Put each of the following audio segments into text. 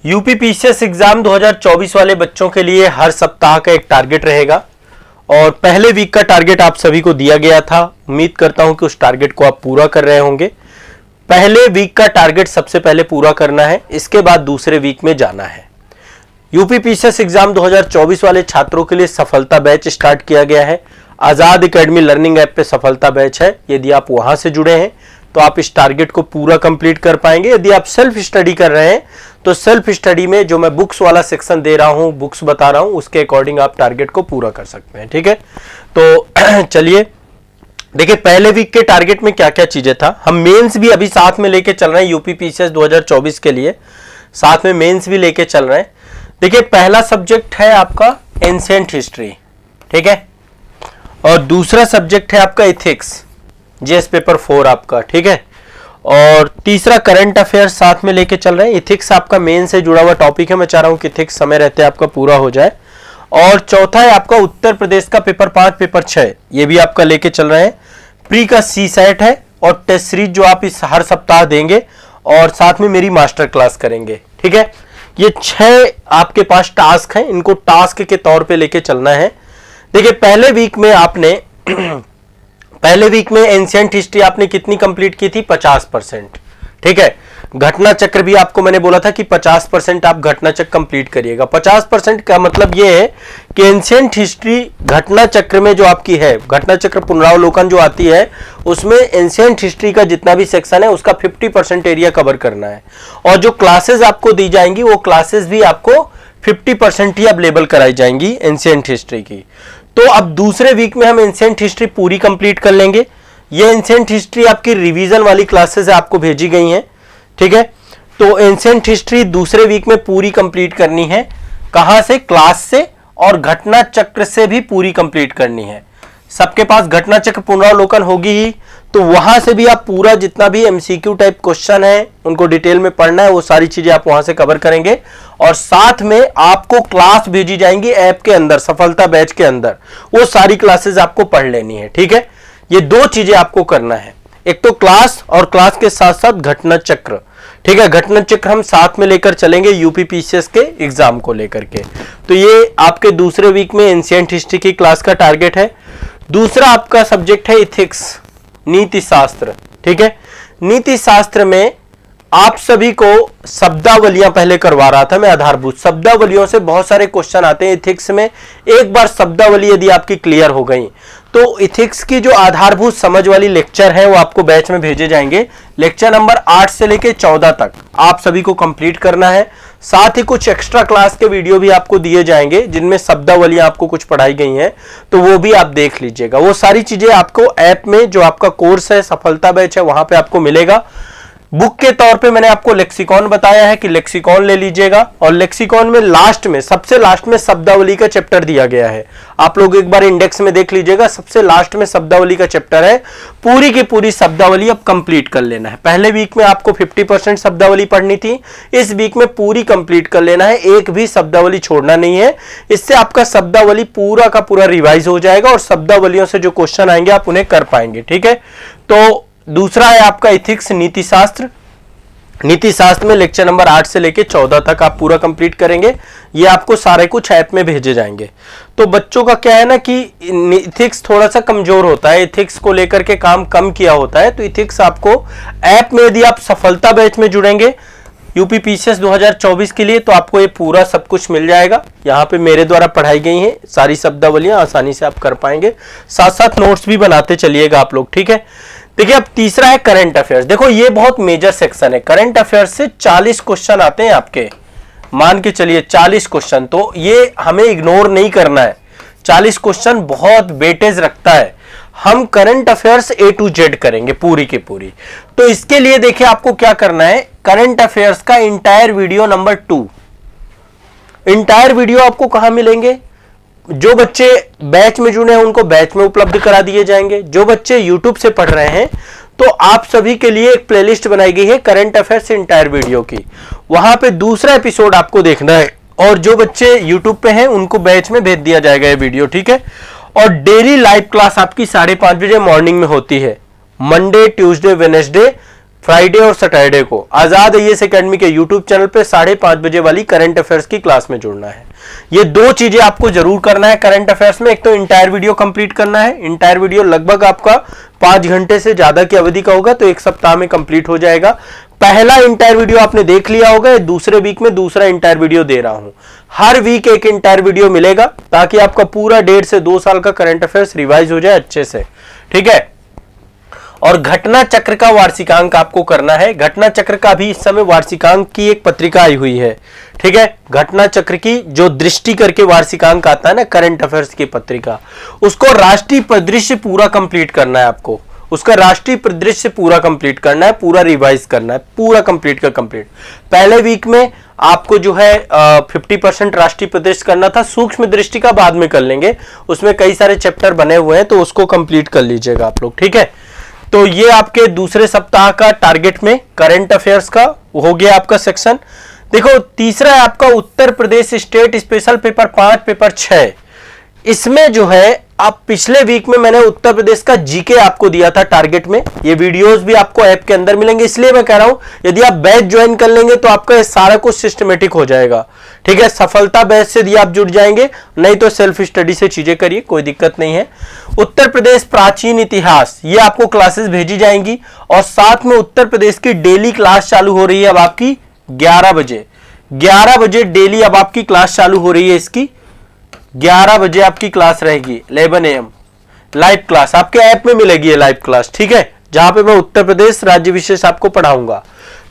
UP PCS exam 2024 वाले बच्चों के लिए हर सप्ताह का एक टारगेट रहेगा और पहले वीक का टारगेट आप सभी को दिया गया था। उम्मीद करता हूं कि उस टारगेट को आप पूरा कर रहे होंगे। पहले वीक का टारगेट सबसे पहले पूरा करना है, इसके बाद दूसरे वीक में जाना है। यूपी पीसीएस एग्जाम 2024 वाले छात्रों के लिए सफलता बैच स्टार्ट किया गया है। आजाद एकेडमी लर्निंग ऐप पे सफलता बैच है। यदि आप वहां से जुड़े हैं तो आप इस टारगेट को पूरा कंप्लीट कर पाएंगे। यदि आप सेल्फ स्टडी कर रहे हैं तो सेल्फ स्टडी में जो मैं बुक्स वाला सेक्शन दे रहा हूं, बुक्स बता रहा हूं, उसके अकॉर्डिंग आप टारगेट को पूरा कर सकते हैं। ठीक है, तो चलिए देखिए पहले वीक के टारगेट में क्या क्या चीजें था। हम मेंस भी अभी साथ में लेके चल रहे हैं। यूपी पीसीएस 2024 के लिए साथ में मेंस भी लेके चल रहे हैं। देखिए पहला सब्जेक्ट है आपका एंशिएंट हिस्ट्री, ठीक है, और दूसरा सब्जेक्ट है आपका इथिक्स, जीएस पेपर 4 आपका, ठीक है, और तीसरा करंट अफेयर्स साथ में लेके चल रहे हैं। इथिक्स आपका मेन से जुड़ा हुआ टॉपिक है। मैं चाह रहा हूं कि इथिक्स समय रहते आपका पूरा हो जाए। और चौथा है आपका उत्तर प्रदेश का पेपर 5 पेपर 6, ये भी आपका लेके चल रहे हैं। प्री का सी सेट है और टेस्ट सीरीज जो आप इस हर सप्ताह देंगे और साथ में मेरी मास्टर क्लास करेंगे। ठीक है, ये 6 आपके पास टास्क हैं, इनको टास्क के तौर पे लेके चलना है। देखिए पहले वीक में एंशिएंट हिस्ट्री आपने कितनी कंप्लीट की थी? 50%। ठीक है, घटना चक्र भी आपको मैंने बोला था कि 50% आप घटना चक्र कंप्लीट करिएगा। 50% का मतलब ये है कि एंशिएंट हिस्ट्री घटना चक्र में जो आपकी है, घटना चक्र पुनरावलोकन जो आती है, उसमें एंशिएंट हिस्ट्री का जितना भी सेक्शन है उसका 50% एरिया कवर करना है। और जो क्लासेस आपको दी जाएंगी वो क्लासेस भी आपको 50% ही अवेलेबल कराई जाएंगी एंशिएंट हिस्ट्री की। तो अब दूसरे वीक में हम एंशिएंट हिस्ट्री पूरी कंप्लीट कर लेंगे। ये एंशिएंट हिस्ट्री आपकी रिवीजन वाली क्लासेस आपको भेजी गई हैं। ठीक है, तो एंशिएंट हिस्ट्री दूसरे वीक में पूरी कंप्लीट करनी है। कहां से? क्लास से और घटना चक्र से भी पूरी कंप्लीट करनी है। सबके पास घटना चक्र पुनरावलोकन होगी ही, तो वहां से भी आप पूरा जितना भी एमसीक्यू टाइप क्वेश्चन है उनको डिटेल में पढ़ना है, वो सारी चीजें आप वहां से कवर करेंगे। और साथ में आपको क्लास भेजी जाएंगी ऐप के अंदर, सफलता बैच के अंदर, वो सारी क्लासेस आपको पढ़ लेनी है। ठीक है, ये 2 चीजें आपको करना है, एक तो क्लास और क्लास के साथ साथ घटना चक्र। ठीक है, घटना चक्र हम साथ में लेकर चलेंगे यूपी पीसीएस के एग्जाम को लेकर के। तो ये आपके दूसरे वीक में एंशिएंट हिस्ट्री की क्लास का टारगेट है। दूसरा आपका सब्जेक्ट है इथिक्स, नीति शास्त्र। ठीक है, नीति शास्त्र में आप सभी को शब्दावलियां पहले करवा रहा था मैं, आधारभूत शब्दावलियों से बहुत सारे क्वेश्चन आते हैं इथिक्स में। एक बार शब्दावली यदि आपकी क्लियर हो गई तो इथिक्स की जो आधारभूत समझ वाली लेक्चर है वो आपको बैच में भेजे जाएंगे। लेक्चर नंबर 8 से लेके 14 तक आप सभी को कंप्लीट करना है। साथ ही कुछ एक्स्ट्रा क्लास के वीडियो भी आपको दिए जाएंगे जिनमें शब्दावलियां आपको कुछ पढ़ाई गई हैं, तो वो भी आप देख लीजिएगा। वो सारी चीजें आपको ऐप में जो आपका कोर्स है सफलता बैच है वहां पे आपको मिलेगा। बुक के तौर पे मैंने आपको लेक्सिकॉन बताया है कि लेक्सिकॉन ले लीजिएगा, और लेक्सिकॉन में लास्ट में, सबसे लास्ट में शब्दावली का चैप्टर दिया गया है। आप लोग एक बार इंडेक्स में देख लीजिएगा, सबसे लास्ट में शब्दावली का चैप्टर है। पूरी की पूरी शब्दावली अब कंप्लीट कर लेना है। पहले वीक में आपको 50% शब्दावली पढ़नी थी, इस वीक में पूरी कंप्लीट कर लेना है, एक भी शब्दावली छोड़ना नहीं है। इससे आपका शब्दावली पूरा का पूरा रिवाइज हो जाएगा और शब्दावलियों से जो क्वेश्चन आएंगे आप उन्हें कर पाएंगे। ठीक है, तो दूसरा है आपका इथिक्स, नीति शास्त्र। नीति शास्त्र में लेक्चर नंबर 8 से लेके 14 तक आप पूरा कंप्लीट करेंगे। ये आपको सारे कुछ ऐप में भेजे जाएंगे। तो बच्चों का क्या है ना कि इथिक्स थोड़ा सा कमजोर होता है, इथिक्स को लेकर के काम कम किया होता है। तो इथिक्स आपको ऐप में, यदि आप सफलता बैच में जुड़ेंगे यूपी पीसीएस 2024 के लिए, तो आपको ये पूरा सब कुछ मिल जाएगा। यहाँ पे मेरे द्वारा पढ़ाई गई हैं सारी शब्दावलियां, आसानी से आप कर पाएंगे। साथ साथ नोट्स भी बनाते चलिएगा आप लोग। ठीक है, देखिए अब तीसरा है करंट अफेयर्स। देखो ये बहुत मेजर सेक्शन है। करंट अफेयर्स से 40 क्वेश्चन आते हैं आपके, मान के चलिए 40 क्वेश्चन, तो ये हमें इग्नोर नहीं करना है। 40 क्वेश्चन बहुत वेटेज रखता है। हम current affairs A to Z करेंगे पूरी की पूरी। तो इसके लिए देखिए आपको क्या करना है, करंट अफेयर्स का entire video number 2, entire video आपको कहां मिलेंगे? जो बच्चे बैच में जुड़े हैं उनको बैच में उपलब्ध करा दिए जाएंगे। जो बच्चे यूट्यूब से पढ़ रहे हैं तो आप सभी के लिए एक प्लेलिस्ट बनाई गई है करंट अफेयर्स इंटायर वीडियो की, वहां पे दूसरा एपिसोड आपको देखना है। और जो बच्चे यूट्यूब पे हैं उनको बैच में भेज दिया जाएगा ये वीडियो। ठीक है, और डेली लाइव क्लास आपकी 5:30 बजे मॉर्निंग में होती है। मंडे, ट्यूसडे, वेडनेसडे फ्राइडे और सैटरडे को आजाद आईएएस एकेडमी के यूट्यूब चैनल पे 5:30 बजे वाली करंट अफेयर्स की क्लास में जुड़ना है। ये दो चीजें आपको जरूर करना है करंट अफेयर्स में। एक तो इंटायर वीडियो कंप्लीट करना है, इंटायर वीडियो लगभग आपका 5 घंटे से ज्यादा की अवधि का होगा, तो एक सप्ताह में कंप्लीट हो जाएगा। पहला इंटायर वीडियो आपने देख लिया होगा, दूसरे वीक में दूसरा इंटायर वीडियो दे रहा हूं। हर वीक एक इंटायर वीडियो मिलेगा ताकि आपका पूरा 1.5 से 2 साल का करंट अफेयर्स रिवाइज हो जाए अच्छे से, ठीक है। और घटना चक्र का वार्षिकांक आपको करना है। घटना चक्र का भी इस समय वार्षिकांक की एक पत्रिका आई हुई है, ठीक है। घटना चक्र की जो दृष्टि करके वार्षिकांक आता है ना, करंट अफेयर्स की पत्रिका, उसको राष्ट्रीय परिदृश्य पूरा कंप्लीट करना है आपको। उसका राष्ट्रीय परिदृश्य पूरा कंप्लीट करना है, पूरा रिवाइज करना है, पूरा कंप्लीट का कंप्लीट। पहले वीक में आपको जो है 50% राष्ट्रीय परिदृश्य करना था, सूक्ष्म दृष्टि का बाद में कर लेंगे, उसमें कई सारे चैप्टर बने हुए हैं, तो उसको कंप्लीट कर लीजिएगा आप लोग, ठीक है। तो ये आपके दूसरे सप्ताह का टारगेट में करंट अफेयर्स का हो गया आपका सेक्शन। देखो तीसरा है आपका Uttar Pradesh state special paper 5 paper 6। इसमें जो है आप पिछले वीक में मैंने उत्तर प्रदेश का जीके आपको दिया था टारगेट में। ये वीडियोस भी आपको ऐप के अंदर मिलेंगे, इसलिए मैं कह रहा हूं यदि आप बैच ज्वाइन कर लेंगे तो आपका ये सारा कुछ सिस्टमेटिक हो जाएगा, ठीक है। सफलता बैच से यदि आप जुड़ जाएंगे, नहीं तो सेल्फ स्टडी से चीजें करिए, कोई दिक्कत नहीं है। उत्तर प्रदेश प्राचीन इतिहास, ये आपको क्लासेस भेजी जाएंगी और साथ में उत्तर प्रदेश की डेली क्लास चालू हो रही है अब आपकी 11 बजे। 11 बजे डेली अब आपकी क्लास चालू हो रही है, इसकी 11 बजे आपकी क्लास रहेगी, 11 AM लाइव क्लास आपके ऐप में मिलेगी, ये लाइव क्लास, ठीक है, जहां पे मैं उत्तर प्रदेश राज्य विशेष आपको पढ़ाऊंगा।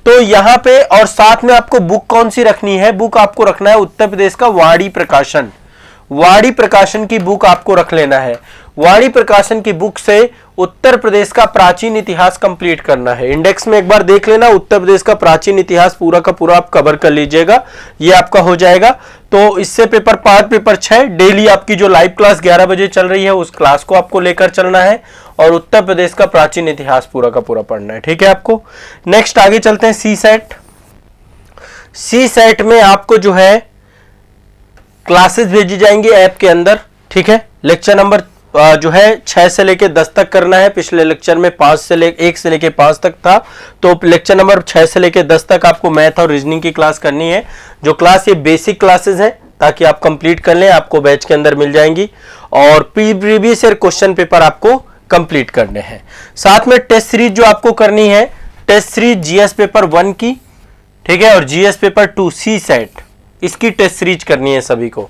तो यहां पे और साथ में आपको बुक कौन सी रखनी है, बुक आपको रखना है उत्तर प्रदेश का वाणी प्रकाशन। वाणी प्रकाशन की बुक आपको रख लेना है। वाणी प्रकाशन की बुक से उत्तर प्रदेश का प्राचीन इतिहास कंप्लीट करना है। इंडेक्स में एक बार देख लेना, उत्तर प्रदेश का प्राचीन इतिहास पूरा का पूरा आप कवर कर लीजिएगा, ये आपका हो जाएगा। तो इससे पेपर 5 पेपर 6 डेली आपकी जो लाइव क्लास 11 बजे चल रही है, उस क्लास को आपको लेकर चलना है और उत्तर प्रदेश का प्राचीन इतिहास पूरा का पूरा पढ़ना है, ठीक है आपको। नेक्स्ट आगे चलते हैं सी सेट। सी सेट में आपको जो है क्लासेस भेजी जाएंगी ऐप के अंदर, ठीक है। लेक्चर नंबर जो है 6 से लेके 10 तक करना है। पिछले लेक्चर में 1 से लेके 5 तक था, तो लेक्चर नंबर 6 से लेके 10 तक आपको मैथ और रीजनिंग की क्लास करनी है। जो क्लास ये बेसिक क्लासेस हैं ताकि आप कंप्लीट कर लें, आपको बैच के अंदर मिल जाएंगी। और प्रीवियस ईयर क्वेश्चन पेपर आपको कंप्लीट करने हैं। साथ में टेस्ट सीरीज जो आपको करनी है, टेस्ट सीरीज जीएस पेपर 1 की, ठीक है, और जीएस पेपर 2 सी सेट, इसकी टेस्ट सीरीज करनी है सभी को।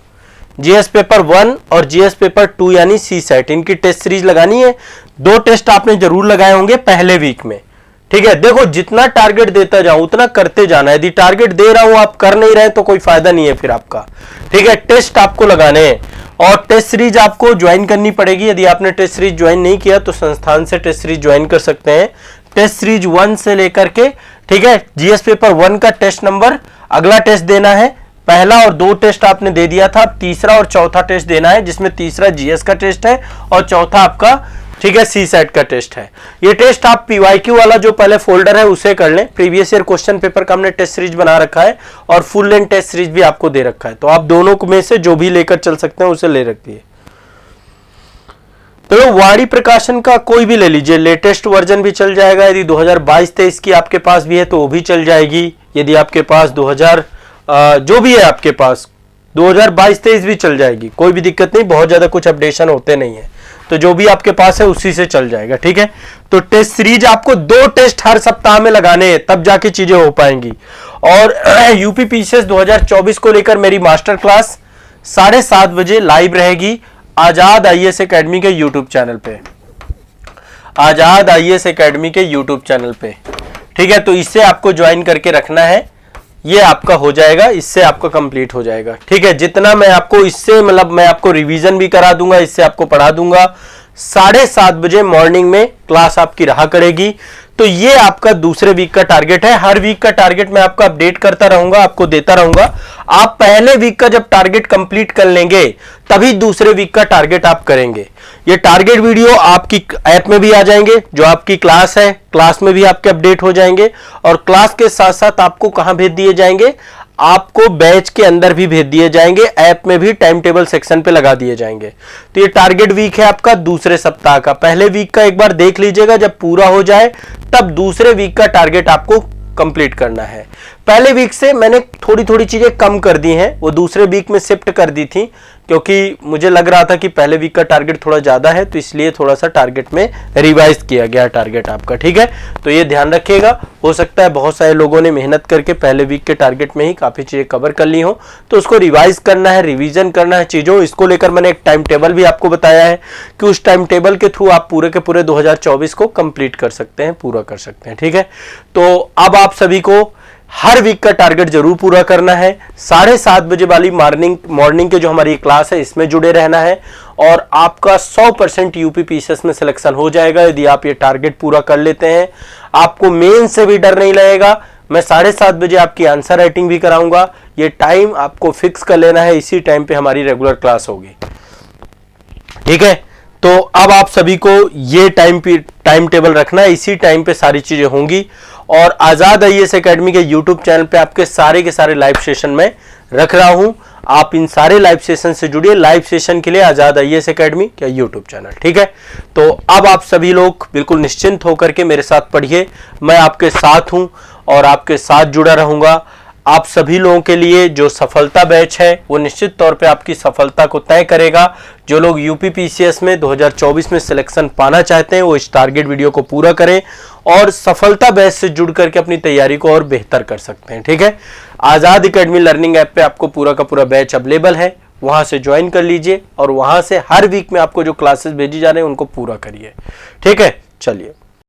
जीएस पेपर 1 और जीएस पेपर 2 यानी सी सेट, इनकी टेस्ट सीरीज लगानी है। 2 टेस्ट आपने जरूर लगाए होंगे पहले वीक में, ठीक है। देखो जितना टारगेट देता जाऊं उतना करते जाना है। यदि टारगेट दे रहा हूं आप कर नहीं रहे तो कोई फायदा नहीं है फिर आपका, ठीक है। टेस्ट आपको लगाने हैं और टेस्ट सीरीज आपको ज्वाइन करनी पड़ेगी। यदि आपने टेस्ट सीरीज ज्वाइन नहीं किया तो संस्थान से टेस्ट सीरीज ज्वाइन कर सकते हैं। टेस्ट सीरीज 1 से लेकर के, ठीक है, जीएस पेपर 1 का टेस्ट नंबर, अगला टेस्ट देना है। पहला और 2 टेस्ट आपने दे दिया था, तीसरा और चौथा टेस्ट देना है, जिसमें तीसरा जीएस का टेस्ट है और चौथा आपका, ठीक है, सी सेट का टेस्ट है। ये टेस्ट आप पीवाईक्यू वाला जो पहले फोल्डर है उसे कर लें। प्रीवियस ईयर क्वेश्चन पेपर का हमने टेस्ट सीरीज बना रखा है और फुल लेंथ टेस्ट सीरीज भी आपको दे रखा है, तो आप दोनों में से जो भी लेकर चल सकते हैं उसे ले रखिए। तो वाणी प्रकाशन का कोई भी ले लीजिए, लेटेस्ट वर्जन भी चल जाएगा। यदि 2022-23 की आपके पास भी है तो वो भी चल जाएगी। यदि आपके पास 2000 जो भी है आपके पास 2022-23 भी चल जाएगी, कोई भी दिक्कत नहीं, बहुत ज्यादा कुछ अपडेशन होते नहीं है, तो जो भी आपके पास है उसी से चल जाएगा, ठीक है। तो टेस्ट सीरीज आपको 2 टेस्ट हर सप्ताह में लगाने हैं, तब जाके चीजें हो पाएंगी। और यूपी पीसीएस 2024 को लेकर मेरी मास्टर क्लास 7:30 बजे लाइव रहेगी आजाद आईएएस एकेडमी के यूट्यूब चैनल पे, आजाद आईएएस एकेडमी के यूट्यूब चैनल पे, ठीक है। तो इससे आपको ज्वाइन करके रखना है, ये आपका हो जाएगा, इससे आपका कंप्लीट हो जाएगा, ठीक है। जितना मैं आपको इससे मतलब मैं आपको रिवीजन भी करा दूंगा, इससे आपको पढ़ा दूंगा। 7:30 बजे मॉर्निंग में क्लास आपकी रहा करेगी। तो ये आपका दूसरे वीक का टारगेट है। हर वीक का टारगेट मैं आपको अपडेट करता रहूंगा, आपको देता रहूंगा। आप पहले वीक का जब टारगेट कंप्लीट कर लेंगे तभी दूसरे वीक का टारगेट आप करेंगे। ये टारगेट वीडियो आपकी ऐप में भी आ जाएंगे, जो आपकी क्लास है, क्लास में भी आपके अपडेट हो जाएंगे। और क्लास के साथ साथ आपको कहां भेज दिए जाएंगे, आपको बैच के अंदर भी भेज दिए जाएंगे, ऐप में भी टाइम टेबल सेक्शन पे लगा दिए जाएंगे। तो ये टारगेट वीक है आपका दूसरे सप्ताह का। पहले वीक का एक बार देख लीजिएगा, जब पूरा हो जाए तब दूसरे वीक का टारगेट आपको कंप्लीट करना है। पहले वीक से मैंने थोड़ी थोड़ी चीजें कम कर दी हैं, वो दूसरे वीक में शिफ्ट कर दी थी, क्योंकि मुझे लग रहा था कि पहले वीक का टारगेट थोड़ा ज्यादा है, तो इसलिए थोड़ा सा टारगेट में रिवाइज किया गया टारगेट आपका। ठीक है, तो ये ध्यान रखिएगा। हो सकता है बहुत सारे लोगों ने मेहनत करके पहले वीक के टारगेट में ही काफी चीजें कवर कर ली हो, तो उसको रिवाइज करना है, रिवीजन करना है चीजों। इसको लेकर मैंने एक टाइम टेबल भी आपको बताया है कि उस टाइम टेबल के थ्रू आप पूरे के पूरे 2024 को कंप्लीट कर सकते हैं, पूरा कर सकते हैं। ठीक है, तो अब आप सभी को हर वीक का टारगेट जरूर पूरा करना है। 7:30 बजे वाली मॉर्निंग के जो हमारी क्लास है इसमें जुड़े रहना है, और आपका 100% यूपीपीसीएस में सिलेक्शन हो जाएगा यदि आप ये टारगेट पूरा कर लेते हैं। आपको मेन से भी डर नहीं लगेगा। मैं 7:30 बजे आपकी आंसर राइटिंग भी कराऊंगा। ये टाइम आपको फिक्स कर लेना है, इसी टाइम पे हमारी रेगुलर क्लास होगी। ठीक है, तो अब आप सभी को ये टाइम टेबल रखना है, इसी टाइम पे सारी चीजें होंगी। और आजाद आईएएस एकेडमी के यूट्यूब चैनल पे आपके सारे के सारे लाइव सेशन में रख रहा हूं। आप इन सारे लाइव सेशन से जुड़िए। लाइव सेशन के लिए आजाद आईएएस एकेडमी का यूट्यूब चैनल। ठीक है, तो अब आप सभी लोग बिल्कुल निश्चिंत होकर के मेरे साथ पढ़िए। मैं आपके साथ हूं और आपके साथ जुड़ा रहूंगा। आप सभी लोगों के लिए जो सफलता बैच है वो निश्चित तौर पे आपकी सफलता को तय करेगा। जो लोग यूपीपीसीएस में 2024 में सिलेक्शन पाना चाहते हैं वो इस टारगेट वीडियो को पूरा करें और सफलता बैच से जुड़ करके अपनी तैयारी को और बेहतर कर सकते हैं। ठीक है, आजाद एकेडमी लर्निंग ऐप पे आपको पूरा का पूरा बैच अवेलेबल है, वहां से ज्वाइन कर लीजिए और वहां से हर वीक में आपको जो क्लासेस भेजी जा रहे हैं उनको पूरा करिए। ठीक है, चलिए।